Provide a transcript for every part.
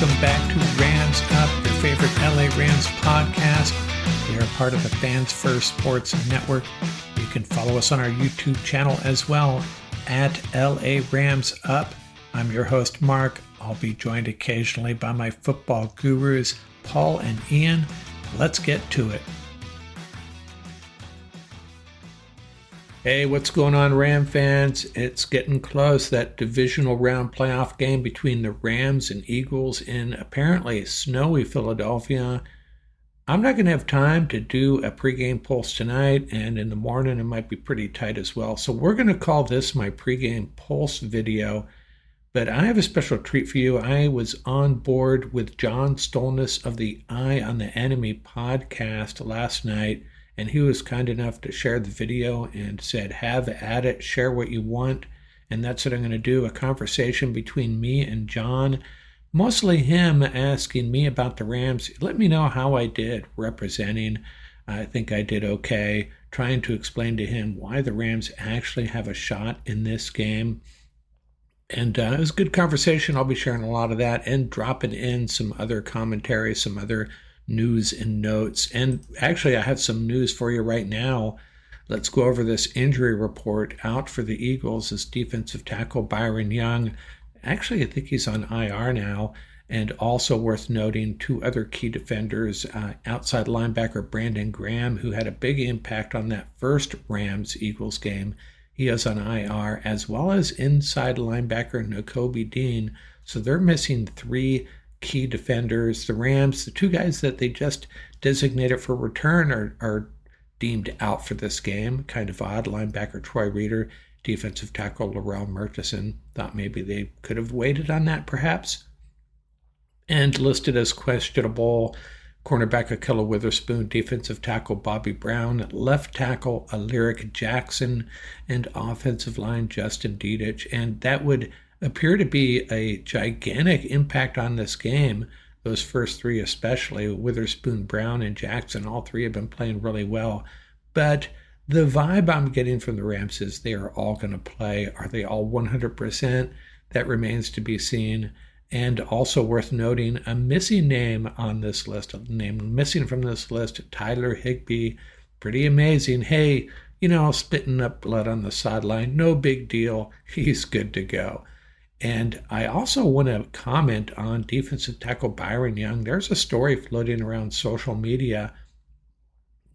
welcome back to Rams Up, your favorite LA Rams podcast. We are part of the Fans First Sports Network. You can follow us on our YouTube channel as well, at LA Rams Up. I'm your host, Mark. I'll be joined occasionally by my football gurus, Paul and Ian. Let's get to it. Hey, what's going on, Ram fans? It's getting close, that divisional round playoff game between the Rams and Eagles in apparently snowy Philadelphia. I'm not going to have time to do a pregame pulse tonight, and in the morning it might be pretty tight as well. So we're going to call this my pregame pulse video, but I have a special treat for you. I was on board with John Stolnis of the Eye on the Enemy podcast last night, and he was kind enough to share the video and said, have at it, share what you want. And that's what I'm going to do, a conversation between me and John, mostly him asking me about the Rams. Let me know how I did representing. I think I did okay, trying to explain to him why the Rams actually have a shot in this game. And it was a good conversation. I'll be sharing a lot of that and dropping in some other commentary, some other news and notes. And actually, I have some news for you right now. Let's go over this injury report out for the Eagles. This defensive tackle Byron Young, actually I think he's on IR now. And also worth noting, two other key defenders, outside linebacker Brandon Graham, who had a big impact on that first Rams-Eagles game. He is on IR, as well as inside linebacker Nakobe Dean. So they're missing three key defenders. The Rams, the two guys that they just designated for return, are deemed out for this game. Kind of odd. Linebacker Troy Reeder, defensive tackle Laurel Murchison. Thought maybe they could have waited on that perhaps. And listed as questionable, cornerback Akilla Witherspoon, defensive tackle Bobby Brown, left tackle Alaric Jackson, and offensive line Justin Dedich. And that would appear to be a gigantic impact on this game. Those first three especially, Witherspoon, Brown, and Jackson, all three have been playing really well. But the vibe I'm getting from the Rams is they are all going to play. Are they all 100%? That remains to be seen. And also worth noting, a missing name on this list, a name missing from this list, Tyler Higbee. Pretty amazing. Hey, spitting up blood on the sideline, no big deal. He's good to go. And I also want to comment on defensive tackle Byron Young. There's a story floating around social media,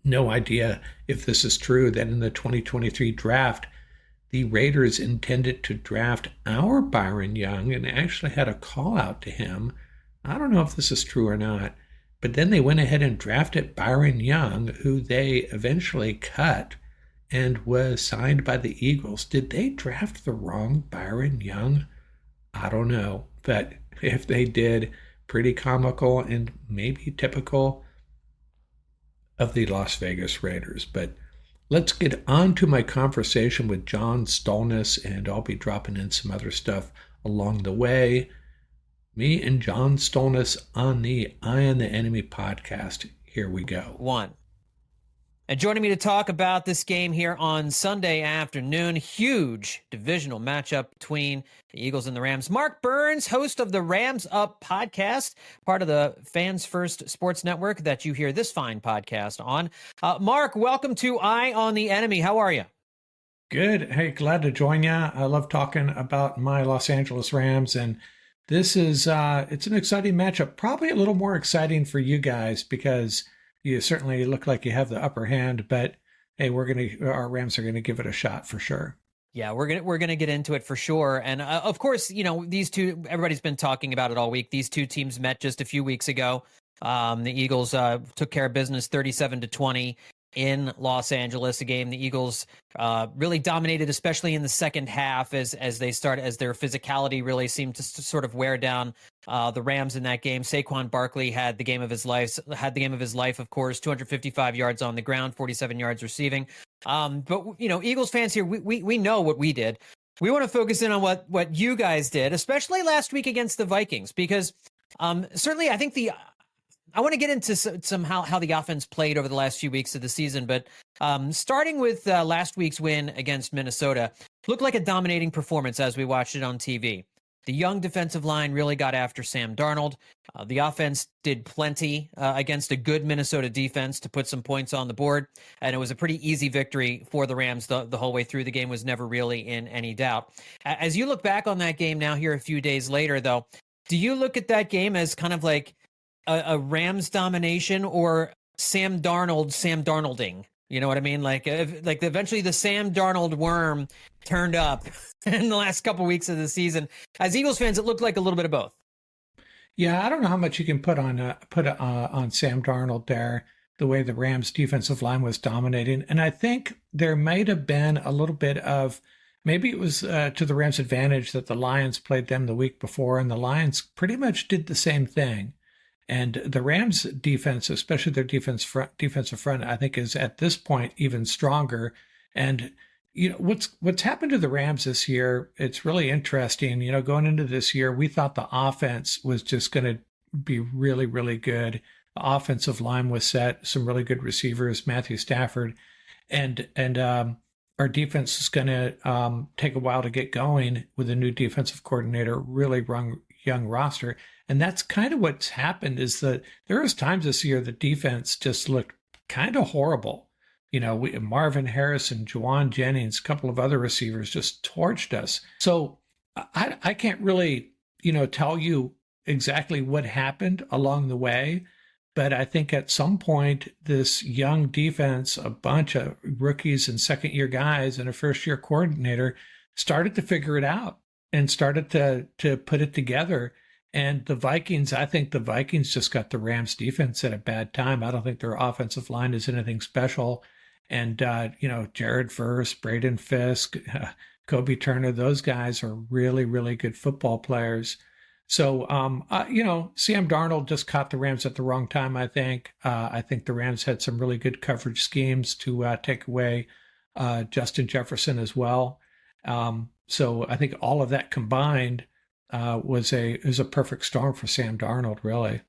no idea if this is true, that in the 2023 draft, the Raiders intended to draft our Byron Young and actually had a call out to him. I don't know if this is true or not, but then they went ahead and drafted Byron Young, who they eventually cut and was signed by the Eagles. Did they draft the wrong Byron Young? I don't know, but if they did, pretty comical and maybe typical of the Las Vegas Raiders. But let's get on to my conversation with John Stolnis, and I'll be dropping in some other stuff along the way. Me and John Stolnis on the Eye on the Enemy podcast. Here we go. And joining me to talk about this game here on Sunday afternoon, huge divisional matchup between the Eagles and the Rams. Mark Burns, host of the Rams Up podcast, part of the Fans First Sports Network that you hear this fine podcast on. Mark, welcome to Eye on the Enemy. How are you? Good. Hey, glad to join you. I love talking about my Los Angeles Rams, and this is it's an exciting matchup. Probably a little more exciting for you guys because you certainly look like you have the upper hand, but hey, our Rams are gonna give it a shot for sure. Yeah, we're gonna get into it for sure. And of course, these two, everybody's been talking about it all week. These two teams met just a few weeks ago. The Eagles took care of business 37-20 in Los Angeles, a game the Eagles really dominated, especially in the second half as their physicality really seemed to sort of wear down the Rams in that game. Saquon Barkley had the game of his life, of course, 255 yards on the ground, 47 yards receiving. But Eagles fans here, we know what we did. We want to focus in on what you guys did, especially last week against the Vikings, because certainly I think I want to get into some how the offense played over the last few weeks of the season, but starting with last week's win against Minnesota, looked like a dominating performance as we watched it on TV. The young defensive line really got after Sam Darnold. The offense did plenty against a good Minnesota defense to put some points on the board, and it was a pretty easy victory for the Rams the whole way through. The game was never really in any doubt. As you look back on that game now here a few days later, though, do you look at that game as kind of like a Rams domination or Sam Darnolding? You know what I mean? Like eventually the Sam Darnold worm turned up in the last couple of weeks of the season. As Eagles fans, it looked like a little bit of both. Yeah, I don't know how much you can put on Sam Darnold there, the way the Rams defensive line was dominating. And I think there might have been a little bit of, maybe it was to the Rams' advantage that the Lions played them the week before, and the Lions pretty much did the same thing. And the Rams defense, especially their defensive front, I think is at this point even stronger. And you know what's happened to the Rams this year, it's really interesting. You know, going into this year, we thought the offense was just going to be really, really good. The offensive line was set, some really good receivers, Matthew Stafford, and our defense is going to take a while to get going with a new defensive coordinator, really young roster. And that's kind of what's happened, is that there was times this year the defense just looked kind of horrible. You know, Marvin Harrison, Juwan Jennings, a couple of other receivers just torched us. So I can't really, tell you exactly what happened along the way. But I think at some point, this young defense, a bunch of rookies and second-year guys and a first-year coordinator started to figure it out and started to put it together. And I think the Vikings just got the Rams defense at a bad time. I don't think their offensive line is anything special. And, Jared Verse, Braden Fisk, Kobe Turner, those guys are really, really good football players. So, Sam Darnold just caught the Rams at the wrong time, I think. I think the Rams had some really good coverage schemes to take away Justin Jefferson as well. So I think all of that combined was a perfect storm for Sam Darnold, really.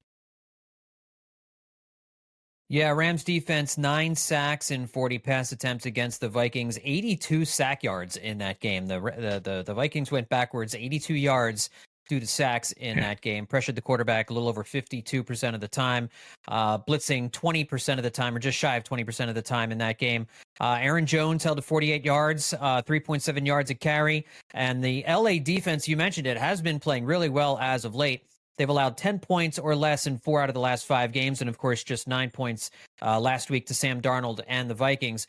Yeah, Rams defense, 9 sacks and 40 pass attempts against the Vikings, 82 sack yards in that game. The Vikings went backwards 82 yards due to sacks in that game, pressured the quarterback a little over 52% of the time, blitzing 20% of the time, or just shy of 20% of the time in that game. Aaron Jones held to 48 yards, 3.7 yards a carry. And the LA defense, you mentioned it, has been playing really well as of late. They've allowed 10 points or less in 4 out of the last 5 games. And of course, just 9 points last week to Sam Darnold and the Vikings.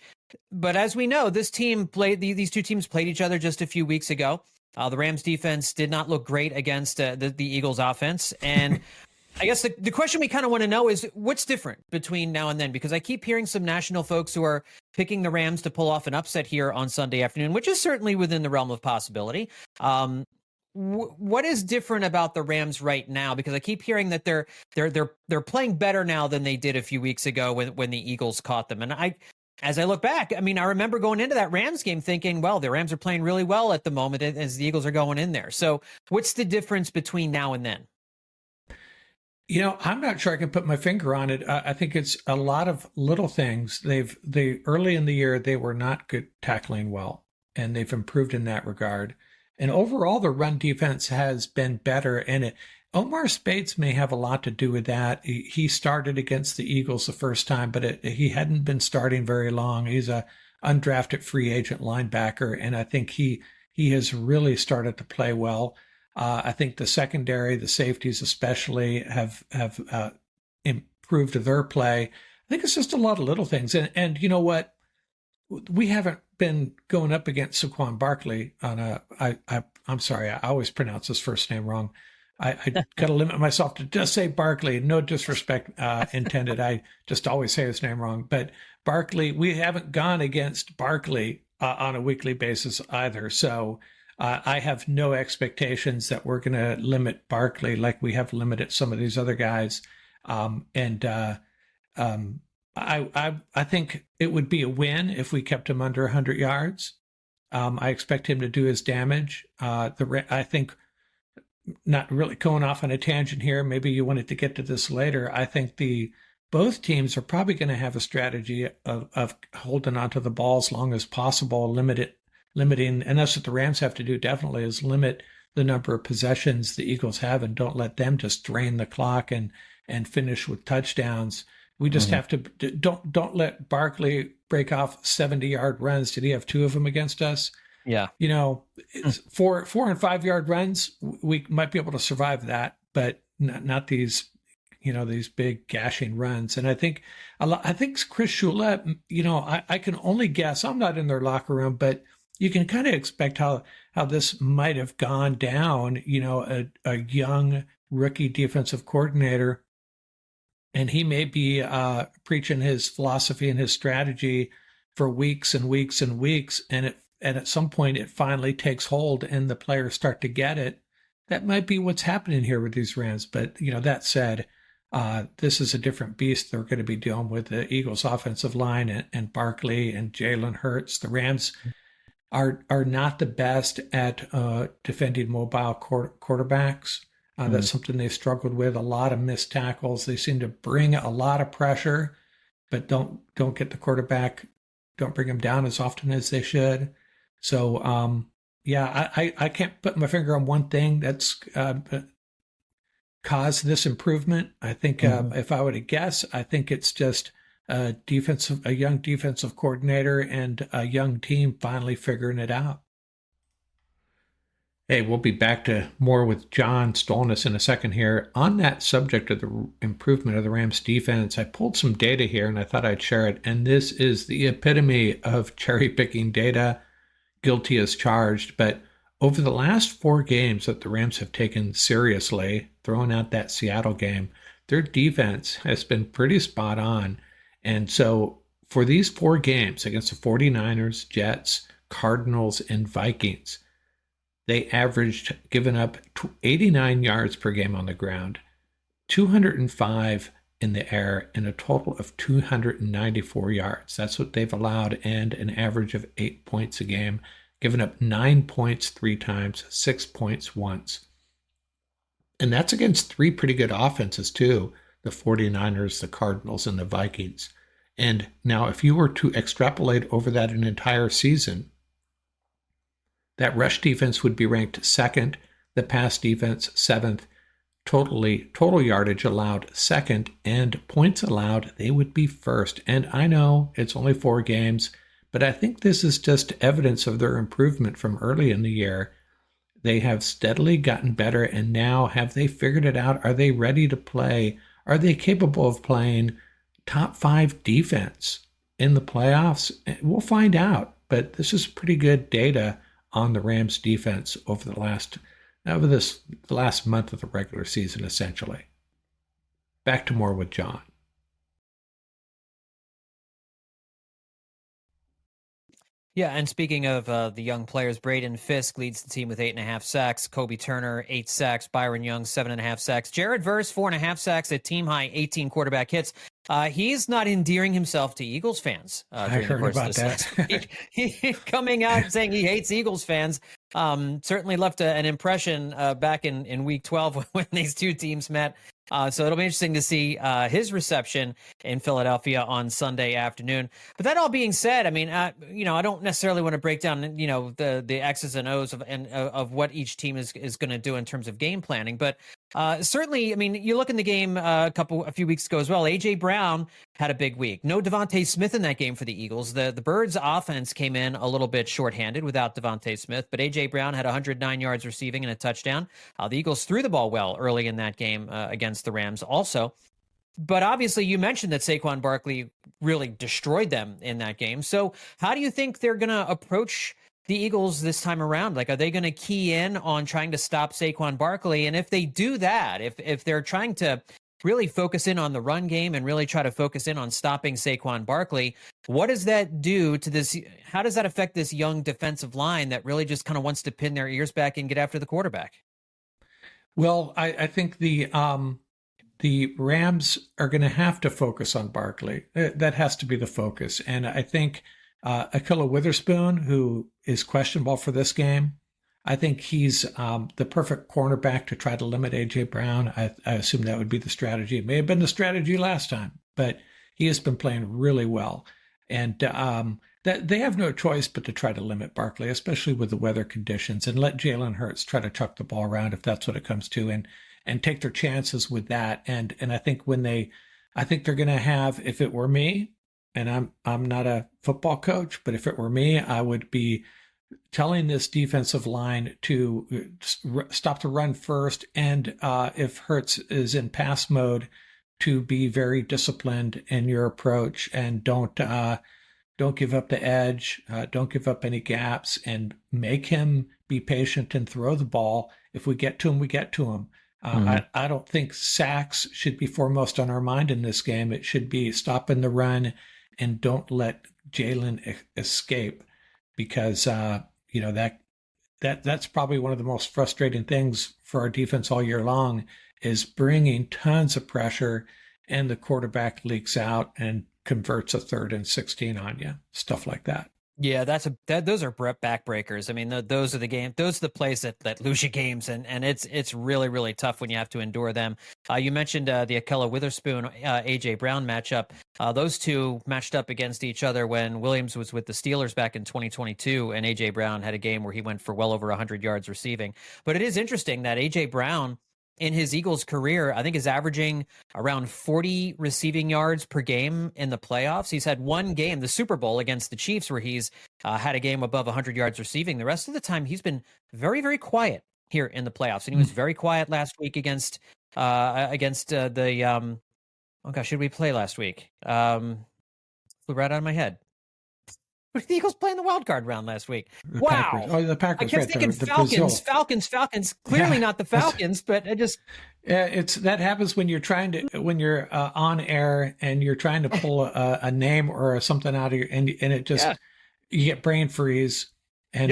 But as we know, these two teams played each other just a few weeks ago. The Rams defense did not look great against the Eagles offense. And I guess the question we kind of want to know is what's different between now and then? Because I keep hearing some national folks who are picking the Rams to pull off an upset here on Sunday afternoon, which is certainly within the realm of possibility. What is different about the Rams right now? Because I keep hearing that they're playing better now than they did a few weeks ago when the Eagles caught them. And as I look back, I mean, I remember going into that Rams game thinking, well, the Rams are playing really well at the moment as the Eagles are going in there. So what's the difference between now and then? I'm not sure I can put my finger on it. I think it's a lot of little things. They early in the year, they were not good tackling well, and they've improved in that regard. And overall, the run defense has been better. And Omar Speights may have a lot to do with that. He started against the Eagles the first time, but he hadn't been starting very long. He's a undrafted free agent linebacker, and I think he has really started to play well. I think the secondary, the safeties especially, have improved their play. I think it's just a lot of little things. And you know what? We haven't been going up against Saquon Barkley on I'm sorry, I always pronounce his first name wrong. I got to limit myself to just say Barkley. No disrespect intended. I just always say his name wrong. But Barkley, we haven't gone against Barkley on a weekly basis either. So I have no expectations that we're going to limit Barkley like we have limited some of these other guys. I think it would be a win if we kept him under 100 yards. I expect him to do his damage. I think, not really going off on a tangent here, maybe you wanted to get to this later. I think both teams are probably going to have a strategy of holding onto the ball as long as possible, limiting, and that's what the Rams have to do definitely, is limit the number of possessions the Eagles have and don't let them just drain the clock and finish with touchdowns. We just have to don't let Barkley break off 70-yard runs. Did he have two of them against us? Yeah. You know, it's 4 and 5 yard runs. We might be able to survive that, but not these, these big gashing runs. And I think Chris Shula, I can only guess. I'm not in their locker room, but you can kind of expect how this might have gone down. A young rookie defensive coordinator, and he may be preaching his philosophy and his strategy for weeks and weeks and weeks, and at some point it finally takes hold and the players start to get it. That might be what's happening here with these Rams. But, that said, this is a different beast they're going to be dealing with, the Eagles offensive line and Barkley and Jalen Hurts. The Rams are not the best at defending mobile quarterbacks. That's something they've struggled with. A lot of missed tackles. They seem to bring a lot of pressure, but don't get the quarterback, don't bring him down as often as they should. So, I can't put my finger on one thing that's caused this improvement. I think if I were to guess, I think it's just a young defensive coordinator and a young team finally figuring it out. Hey, we'll be back to more with John Stolnis in a second here. On that subject of the improvement of the Rams defense, I pulled some data here and I thought I'd share it. And this is the epitome of cherry-picking data, guilty as charged. But over the last 4 games that the Rams have taken seriously, throwing out that Seattle game, their defense has been pretty spot on. And so for these 4 games against the 49ers, Jets, Cardinals, and Vikings, they averaged, giving up 89 yards per game on the ground, 205 in the air, and a total of 294 yards. That's what they've allowed, and an average of 8 points a game, giving up 9 points 3 times, 6 points once. And that's against 3 pretty good offenses too, the 49ers, the Cardinals, and the Vikings. And now if you were to extrapolate over that an entire season, that rush defense would be ranked 2nd, the pass defense 7th, total yardage allowed 2nd, and points allowed, they would be 1st. And I know it's only 4 games, but I think this is just evidence of their improvement from early in the year. They have steadily gotten better, and now have they figured it out? Are they ready to play? Are they capable of playing top 5 defense in the playoffs? We'll find out, but this is pretty good data on the Rams defense over the last month of the regular season, essentially. Back to more with John. Yeah, and speaking of the young players, Braden Fisk leads the team with 8.5 sacks. Kobe Turner, 8 sacks. Byron Young, 7.5 sacks. Jared Verse, 4.5 sacks at team high, 18 quarterback hits. He's not endearing himself to Eagles fans. I heard about that. He coming out saying he hates Eagles fans. Certainly left an impression back in week 12 when these two teams met. So it'll be interesting to see his reception in Philadelphia on Sunday afternoon. But that all being said, I mean, I don't necessarily want to break down, the X's and O's of what each team is going to do in terms of game planning. But certainly, I mean, you look in the game a few weeks ago as well. AJ Brown had a big week. No Devontae Smith in that game for the Eagles. The Birds' offense came in a little bit shorthanded without Devontae Smith, but AJ Brown had 109 yards receiving and a touchdown. The Eagles threw the ball well early in that game against the Rams also. But obviously, you mentioned that Saquon Barkley really destroyed them in that game. So how do you think they're going to approach the Eagles this time around? Like, are they going to key in on trying to stop Saquon Barkley? And if they do that, if they're trying to really focus in on the run game and really try to focus in on stopping Saquon Barkley, what does that do to this? How does that affect this young defensive line that really just kind of wants to pin their ears back and get after the quarterback? Well, I think the Rams are going to have to focus on Barkley. That has to be the focus. And I think Akilla Witherspoon, who is questionable for this game, I think he's the perfect cornerback to try to limit A.J. Brown. I assume that would be the strategy. It may have been the strategy last time, but he has been playing really well. And that they have no choice but to try to limit Barkley, especially with the weather conditions, and let Jalen Hurts try to chuck the ball around if that's what it comes to, and take their chances with that. And I think I think they're going to have. If it were me, and I'm not a football coach, but if it were me, I would be telling this defensive line to stop the run first, and if Hurts is in pass mode, to be very disciplined in your approach, and don't give up the edge, don't give up any gaps, and make him be patient and throw the ball. If we get to him, we get to him. I don't think sacks should be foremost on our mind in this game. It should be stopping the run and don't let Jalen escape, because that's probably one of the most frustrating things for our defense all year long, is bringing tons of pressure and the quarterback leaks out and converts a 3rd and 16 on you, stuff like that. Yeah, those are backbreakers. I mean, those are the plays that lose you games, and it's really, really tough when you have to endure them. You mentioned the Akella Witherspoon AJ Brown matchup. Those two matched up against each other when Williams was with the Steelers back in 2022, and AJ Brown had a game where he went for well over 100 yards receiving. But it is interesting that AJ Brown, in his Eagles career, I think is averaging around 40 receiving yards per game in the playoffs. He's had one game, the Super Bowl against the Chiefs, where he's had a game above 100 yards receiving. The rest of the time, he's been very, very quiet here in the playoffs. And he was very quiet last week against the oh gosh, should we play last week? Flew right out of my head. What did the Eagles play in the wild card round last week? The Wow. Packers. Oh, the Packers. I kept thinking Falcons. Clearly not the Falcons, but I just. It's that happens when you're when you're on air and you're trying to pull a name or something out of your, and it just, you get brain freeze. And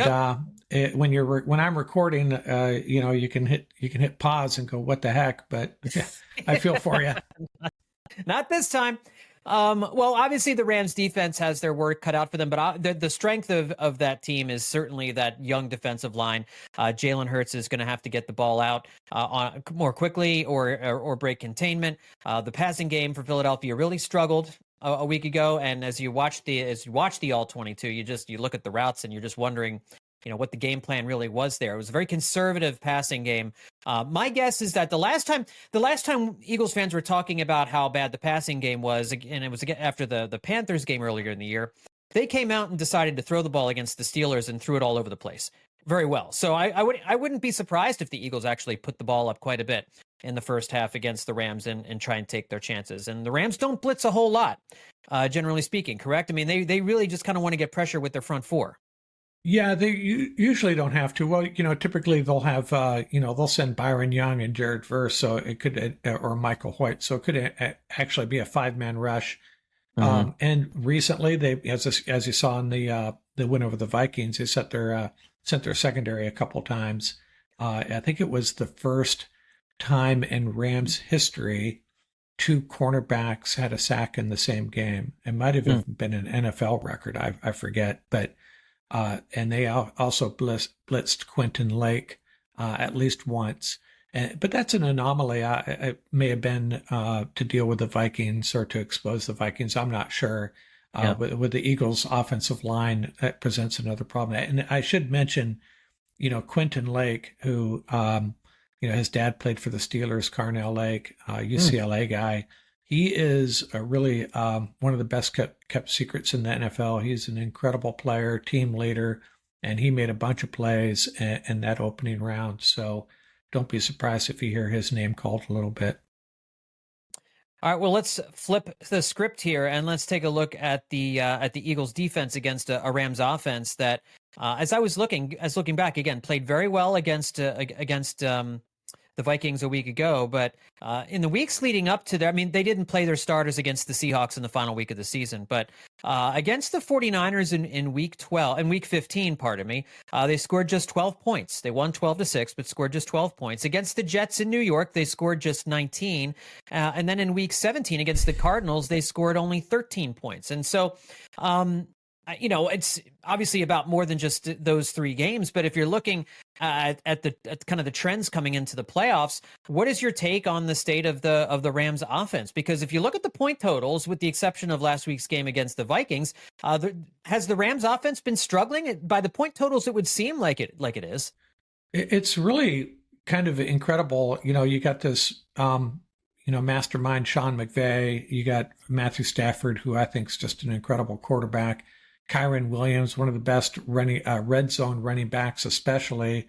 when I'm recording, you can hit pause and go, what the heck? But I feel for you. Not this time. Well, obviously the Rams defense has their work cut out for them, but the strength of that team is certainly that young defensive line. Jalen Hurts is going to have to get the ball out more quickly or break containment. The passing game for Philadelphia really struggled a week ago, and as you watch the all 22, you look at the routes and you're just wondering, what the game plan really was there. It was a very conservative passing game. My guess is that the last time Eagles fans were talking about how bad the passing game was, and it was after the Panthers game earlier in the year, they came out and decided to throw the ball against the Steelers and threw it all over the place very well. So I wouldn't be surprised if the Eagles actually put the ball up quite a bit in the first half against the Rams and try and take their chances. And the Rams don't blitz a whole lot, generally speaking, correct? I mean, they really just kind of want to get pressure with their front four. Yeah, they usually don't have to. Well, typically they'll have, they'll send Byron Young and Jared Verse, so it could, or Michael Hoyt, so it could actually be a 5-man rush. Mm-hmm. And recently, they, as you saw in the win over the Vikings, they sent their secondary a couple times. I think it was the first time in Rams history 2 cornerbacks had a sack in the same game. It might have even been an NFL record. I forget, but. And they also blitzed Quentin Lake at least once. But that's an anomaly. It may have been to deal with the Vikings or to expose the Vikings. I'm not sure. With the Eagles' offensive line, that presents another problem. And I should mention, Quentin Lake, who, his dad played for the Steelers, Carnell Lake, UCLA guy. He is really one of the best kept secrets in the NFL. He's an incredible player, team leader, and he made a bunch of plays in that opening round. So don't be surprised if you hear his name called a little bit. All right, well, let's flip the script here and let's take a look at the Eagles defense against a Rams offense that, as I was looking back again, played very well against the Vikings a week ago, but in the weeks leading up to they didn't play their starters against the Seahawks in the final week of the season, but against the 49ers in week 15, they scored just 12 points. They won 12-6, but scored just 12 points. Against the Jets in New York, they scored just 19. And then in week 17 against the Cardinals, they scored only 13 points. And so, it's obviously about more than just those 3 games. But if you're looking at kind of the trends coming into the playoffs, what is your take on the state of the Rams offense? Because if you look at the point totals, with the exception of last week's game against the Vikings, has the Rams offense been struggling? By the point totals, it would seem like it is. It's really kind of incredible. You got this, mastermind Sean McVay. You got Matthew Stafford, who I think is just an incredible quarterback. Kyron Williams, one of the best red zone running backs, especially.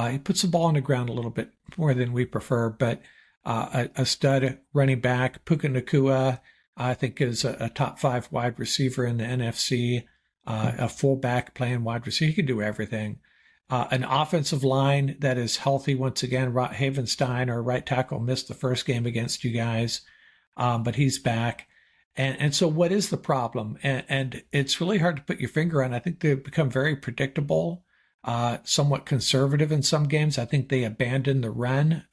He puts the ball on the ground a little bit more than we prefer, but a stud running back. Puka Nacua, I think, is a top 5 wide receiver in the NFC. A fullback playing wide receiver. He can do everything. An offensive line that is healthy once again. Havenstein, our right tackle, missed the first game against you guys, but he's back. And so what is the problem? And it's really hard to put your finger on. I think they've become very predictable, somewhat conservative in some games. I think they abandoned the run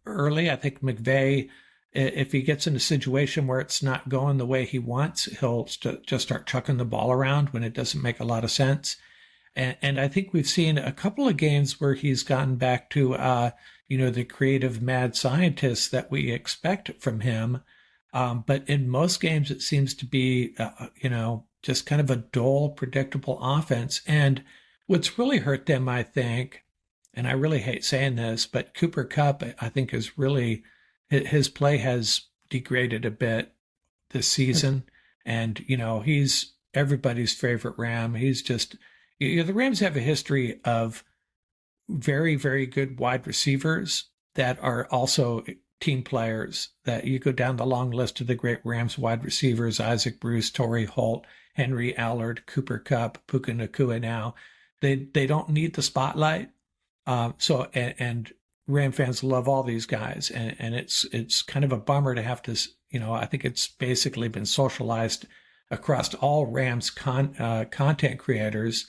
early. I think McVay, if he gets in a situation where it's not going the way he wants, he'll just start chucking the ball around when it doesn't make a lot of sense. And I think we've seen a couple of games where he's gotten back to, the creative mad scientist that we expect from him. But in most games, it seems to be, just kind of a dull, predictable offense. And what's really hurt them, I think, and I really hate saying this, but Cooper Kupp, I think, is really, his play has degraded a bit this season. And, he's everybody's favorite Ram. He's just, the Rams have a history of very, very good wide receivers that are also team players. That you go down the long list of the great Rams wide receivers: Isaac Bruce, Torrey Holt, Henry Allard, Cooper Kupp, Puka Nacua. Now they don't need the spotlight. And Ram fans love all these guys, and it's kind of a bummer to have to. I think it's basically been socialized across all Rams content creators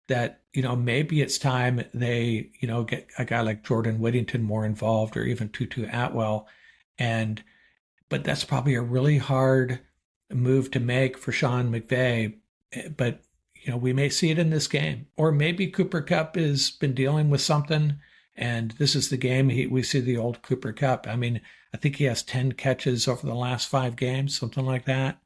that, maybe it's time they, get a guy like Jordan Whittington more involved, or even Tutu Atwell. But that's probably a really hard move to make for Sean McVay. But, we may see it in this game. Or maybe Cooper Kupp has been dealing with something, and this is the game we see the old Cooper Kupp. I mean, I think he has 10 catches over the last 5 games, something like that.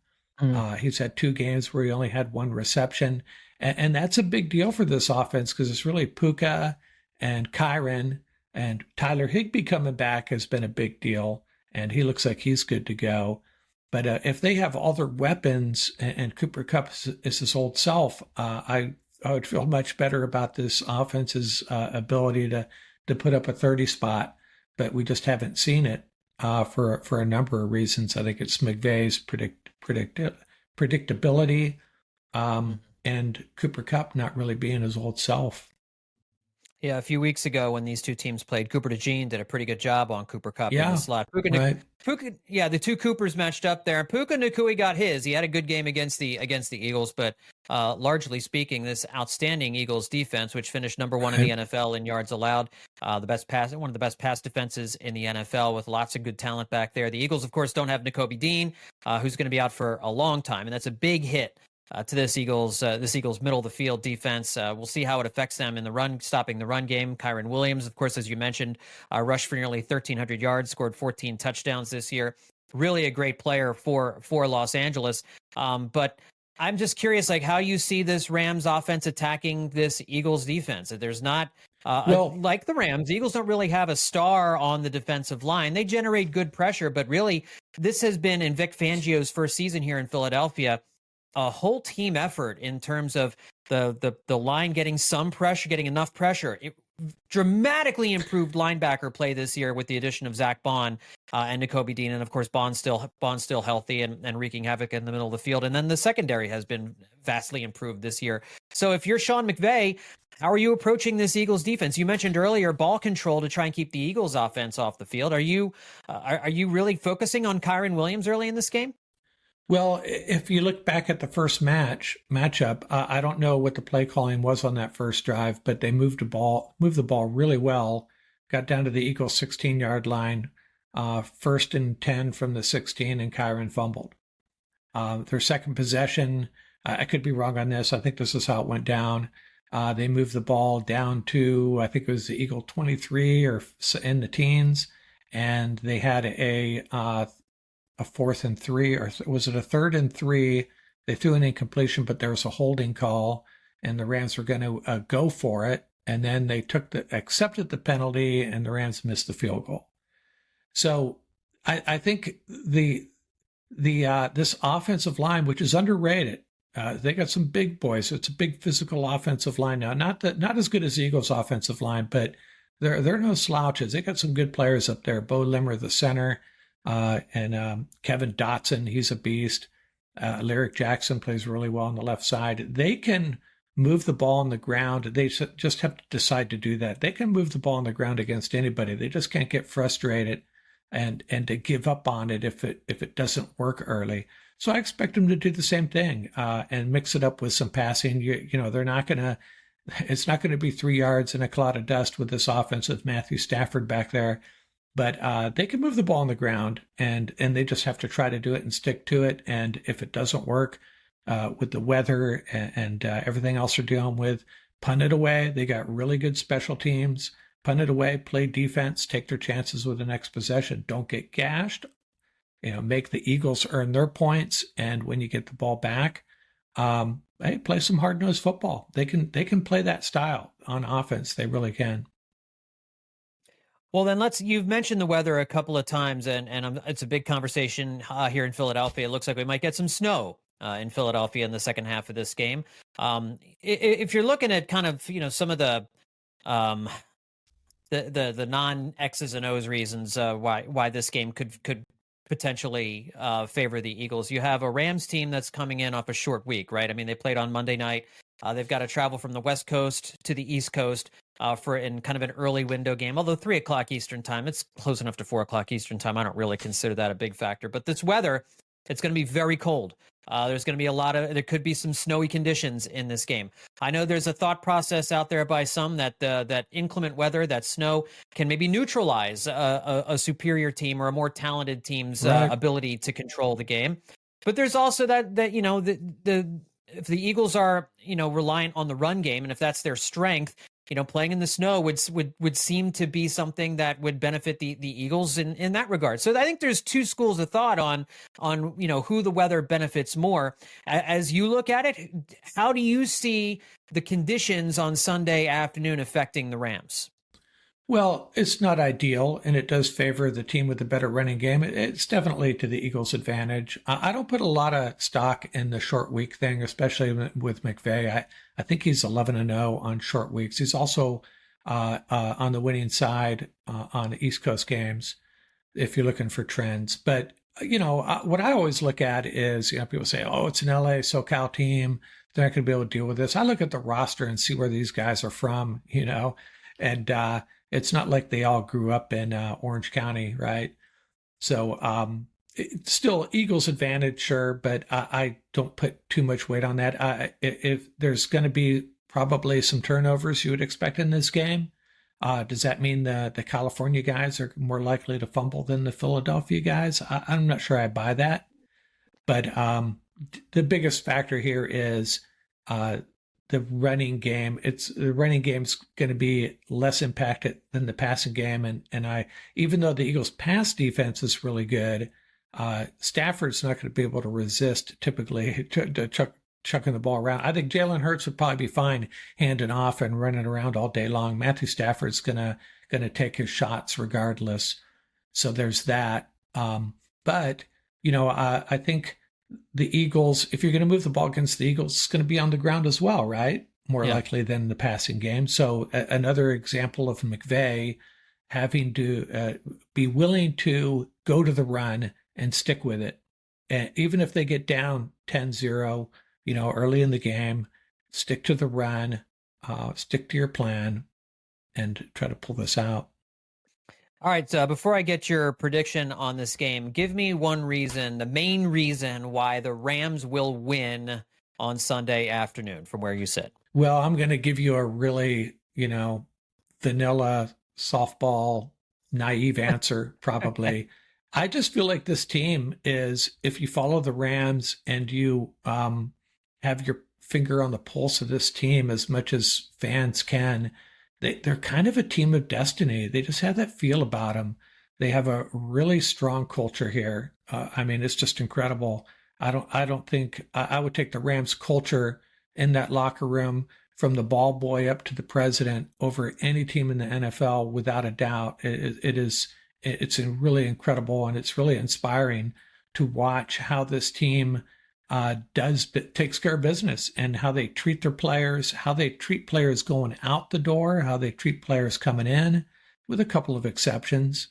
He's had 2 games where he only had 1 reception. And that's a big deal for this offense, because it's really Puka and Kyron, and Tyler Higbee coming back has been a big deal, and he looks like he's good to go. But if they have all their weapons and Cooper Kupp is his old self, I would feel much better about this offense's ability to put up a 30 spot. But we just haven't seen it for a number of reasons. I think it's McVay's predictability. And Cooper Kupp not really being his old self. Yeah, a few weeks ago when these two teams played, Cooper DeJean did a pretty good job on Cooper Kupp in the slot. Puka, the two Coopers matched up there. Puka Nacua got his. He had a good game against the Eagles, but largely speaking, this outstanding Eagles defense, which finished number 1 in the NFL in yards allowed, one of the best pass defenses in the NFL, with lots of good talent back there. The Eagles, of course, don't have Nakobe Dean, who's going to be out for a long time, and that's a big hit to this Eagles middle of the field defense. We'll see how it affects them in the run, stopping the run game. Kyron Williams, of course, as you mentioned, rushed for nearly 1,300 yards, scored 14 touchdowns this year. Really a great player for Los Angeles. But I'm just curious, how you see this Rams offense attacking this Eagles defense. There's not, like the Rams, Eagles don't really have a star on the defensive line. They generate good pressure, but really, this has been, in Vic Fangio's first season here in Philadelphia, a whole team effort in terms of the line getting some pressure, getting enough pressure. It dramatically improved linebacker play this year with the addition of Zach Bond and Nakobe Dean, and of course Bond's still healthy and wreaking havoc in the middle of the field. And then the secondary has been vastly improved this year. So if you're Sean McVay, how are you approaching this Eagles defense? You mentioned earlier ball control to try and keep the Eagles offense off the field. Are you really focusing on Kyron Williams early in this game? Well, if you look back at the first matchup, I don't know what the play calling was on that first drive, but they moved the ball really well. Got down to the Eagles 16-yard line, 1st and 10 from the 16, and Kyron fumbled. Their second possession, I could be wrong on this. I think this is how it went down. They moved the ball down to, I think it was the Eagle 23 or in the teens, and they had a 4th and 3, or was it a 3rd and 3? They threw an incompletion, but there was a holding call, and the Rams were going to go for it, and then they accepted the penalty, and the Rams missed the field goal. So I think this offensive line, which is underrated, they got some big boys. It's a big physical offensive line now. Not as good as the Eagles' offensive line, but they're no slouches. They got some good players up there. Bo Limmer, the center, and Kevin Dotson, he's a beast. Lyric Jackson plays really well on the left side. They can move the ball on the ground. They just have to decide to do that. They can move the ball on the ground against anybody. They just can't get frustrated and to give up on it if it doesn't work early. So I expect them to do the same thing and mix it up with some passing. They're not gonna. It's not going to be 3 yards in a cloud of dust with this offense with Matthew Stafford back there. But they can move the ball on the ground, and they just have to try to do it and stick to it. And if it doesn't work with the weather and everything else they're dealing with, punt it away. They got really good special teams. Punt it away, play defense, take their chances with the next possession. Don't get gashed. Make the Eagles earn their points. And when you get the ball back, hey, play some hard-nosed football. They can play that style on offense. They really can. Well, then you've mentioned the weather a couple of times, and it's a big conversation here in Philadelphia. It looks like we might get some snow in Philadelphia in the second half of this game. If you're looking at kind of, some of the non X's and O's reasons why this game could potentially favor the Eagles, you have a Rams team that's coming in off a short week, right? I mean, they played on Monday night. They've got to travel from the West Coast to the East Coast in kind of an early window game, although 3 o'clock Eastern time, it's close enough to 4 o'clock Eastern time. I don't really consider that a big factor, but this weather, it's going to be very cold. There's going to be there could be some snowy conditions in this game. I know there's a thought process out there by some that inclement weather, that snow, can maybe neutralize a superior team or a more talented team's ability to control the game. But there's also that if the Eagles are reliant on the run game, and if that's their strength, playing in the snow would seem to be something that would benefit the Eagles in that regard. So I think there's two schools of thought on who the weather benefits more. As you look at it, how do you see the conditions on Sunday afternoon affecting the Rams? Well, it's not ideal, and it does favor the team with the better running game. It's definitely to the Eagles' advantage. I don't put a lot of stock in the short week thing, especially with McVay. I think he's 11-0 on short weeks. He's also on the winning side on the East Coast games, if you're looking for trends. But, what I always look at is, people say, oh, it's an LA SoCal team. They're not going to be able to deal with this. I look at the roster and see where these guys are from, and it's not like they all grew up in Orange County, right? So it's still Eagles' advantage, sure, but I don't put too much weight on that. If there's going to be probably some turnovers you would expect in this game, does that mean the California guys are more likely to fumble than the Philadelphia guys? I'm not sure I buy that. But the biggest factor here is the running game. The running game's going to be less impacted than the passing game. And even though the Eagles' pass defense is really good, Stafford's not going to be able to resist typically chucking the ball around. I think Jalen Hurts would probably be fine handing off and running around all day long. Matthew Stafford's gonna take his shots regardless. So there's that. But I think the Eagles, if you're going to move the ball against the Eagles, it's going to be on the ground as well, right? More likely than the passing game. So another example of McVay having to be willing to go to the run and stick with it. And even if they get down 10-0, early in the game, stick to the run, stick to your plan, and try to pull this out. All right, before I get your prediction on this game, give me one reason, the main reason why the Rams will win on Sunday afternoon from where you sit. Well, I'm going to give you a really, vanilla softball, naive answer, probably. I just feel like this team is, if you follow the Rams and you have your finger on the pulse of this team as much as fans can. They're kind of a team of destiny. They just have that feel about them. They have a really strong culture here. I mean, it's just incredible. I don't think I would take the Rams culture in that locker room from the ball boy up to the president over any team in the NFL without a doubt. It's really incredible, and it's really inspiring to watch how this team takes care of business, and how they treat their players, how they treat players going out the door, how they treat players coming in, with a couple of exceptions.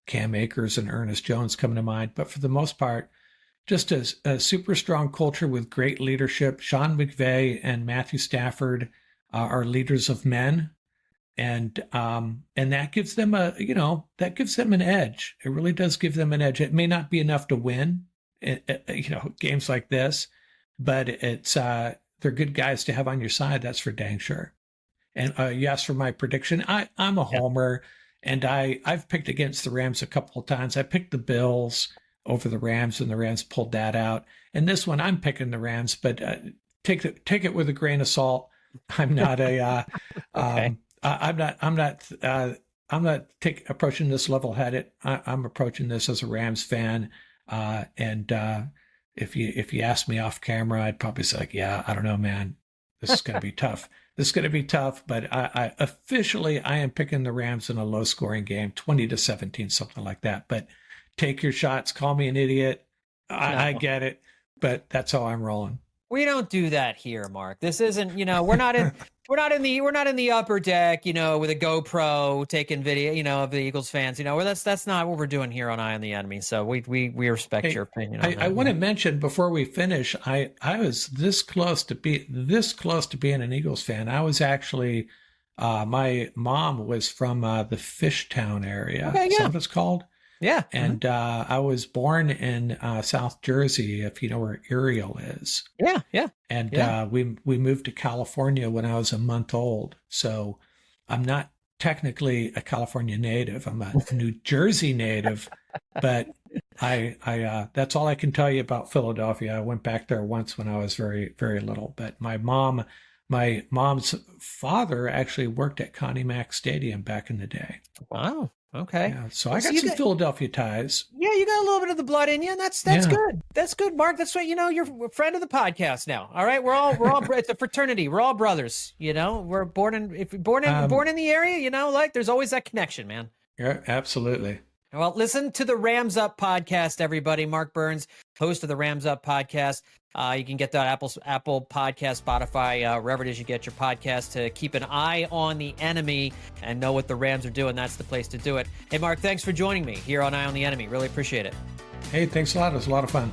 Cam Akers and Ernest Jones coming to mind, but for the most part, just a super strong culture with great leadership. Sean McVay and Matthew Stafford are leaders of men, and that gives them an edge. It really does give them an edge. It may not be enough to win, games like this, but it's they're good guys to have on your side. That's for dang sure. And yes, for my prediction, I'm a homer, and I've picked against the Rams a couple of times. I picked the Bills over the Rams, and the Rams pulled that out. And this one, I'm picking the Rams, but take it with a grain of salt. I'm not a okay. I'm not approaching this level-headed. I'm approaching this as a Rams fan. And if you ask me off camera, I'd probably say, like, yeah, I don't know, man. This is going to be tough. This is going to be tough. But I officially am picking the Rams in a low-scoring game, 20-17, something like that. But take your shots. Call me an idiot. I get it. But that's how I'm rolling. We don't do that here, Mark. This isn't, we're not in the upper deck, with a GoPro taking video, of the Eagles fans, that's not what we're doing here on Eye on the Enemy. So we respect your opinion. I want to mention before we finish, I was this close to being an Eagles fan. I was actually, my mom was from the Fishtown area. Okay, yeah. That's what it's called. Yeah. And I was born in South Jersey, if you know where Ariel is. Yeah, yeah. And we moved to California when I was a month old. So I'm not technically a California native. I'm a New Jersey native. But I that's all I can tell you about Philadelphia. I went back there once when I was very, very little. But my mom's father actually worked at Connie Mack Stadium back in the day. Wow. Okay. Yeah, so I got some Philadelphia ties. Yeah, you got a little bit of the blood in you, and that's good. That's good, Mark. That's what you're a friend of the podcast now. All right, we're all it's a fraternity. We're all brothers. We're born in the area. There's always that connection, man. Yeah, absolutely. Well, listen to the Rams Up podcast, everybody. Mark Burns, host of the Rams Up podcast. You can get that Apple Podcast, Spotify, wherever it is you get your podcast, to keep an eye on the enemy and know what the Rams are doing. That's the place to do it. Hey, Mark, thanks for joining me here on Eye on the Enemy. Really appreciate it. Hey, thanks a lot. It was a lot of fun.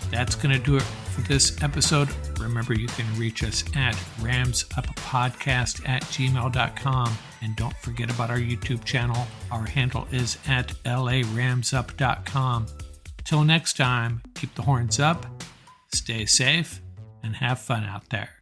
That's going to do it for this episode. Remember, you can reach us at ramsuppodcast@gmail.com. And don't forget about our YouTube channel. Our handle is at laramsup.com. Till next time, keep the horns up, stay safe, and have fun out there.